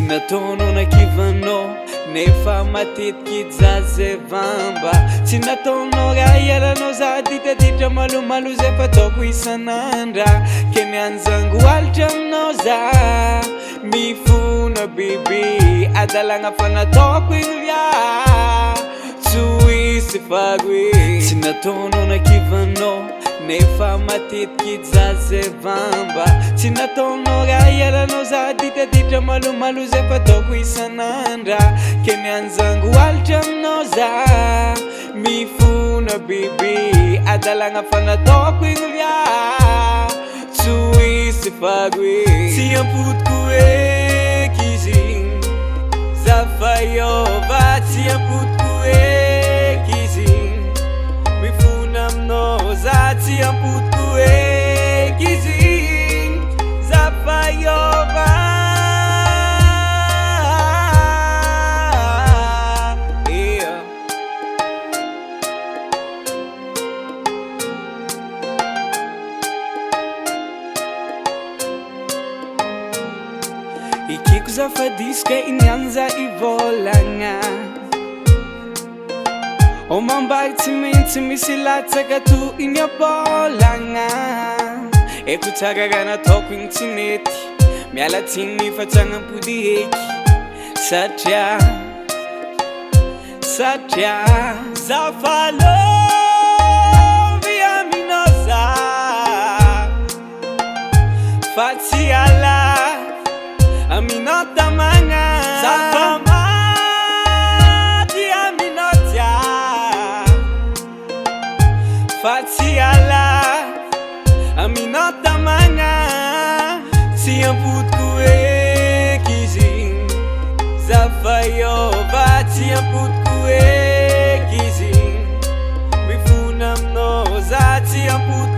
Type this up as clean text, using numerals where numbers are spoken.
nataonao nakivanao nefa matetiky jazevamba tsy nataonao raha ialanao za ditaditra malomalo zay fataoko isanandra keny anzango alitra aminao za mifona bebe adalagna fa nataoko iria tsoisy fagoe tsy nataonao nakivanao nefa matetiky jazevamba tsy nataonao raha ialanao za ditaditra malomalo zay fataoko isanandra keny anzango alitra aminao za mifona bebe adalagna fa nataoko iria tsoisy fagoe tsy ampodiko eky izy zafaiova tsy ampodiko eky izy mifona aminao za tsy ampodiko eky izy zafaiova ikiko zafadisika inyanza ivolagna omambary tsy maintsy misy latsaka to iny abolagna eko tsara raha nataoko igny tsy mety miala tsiny fatsagnam-pody eky satria zafalovy aminao za fa tsy ala aminao tamagna zafamaty aminao tia fa tsy ala aminao tamagna tsy ampodiko eky izy zafaiova tsy ampodiko eky izy mifona aminao za tsy ampodiko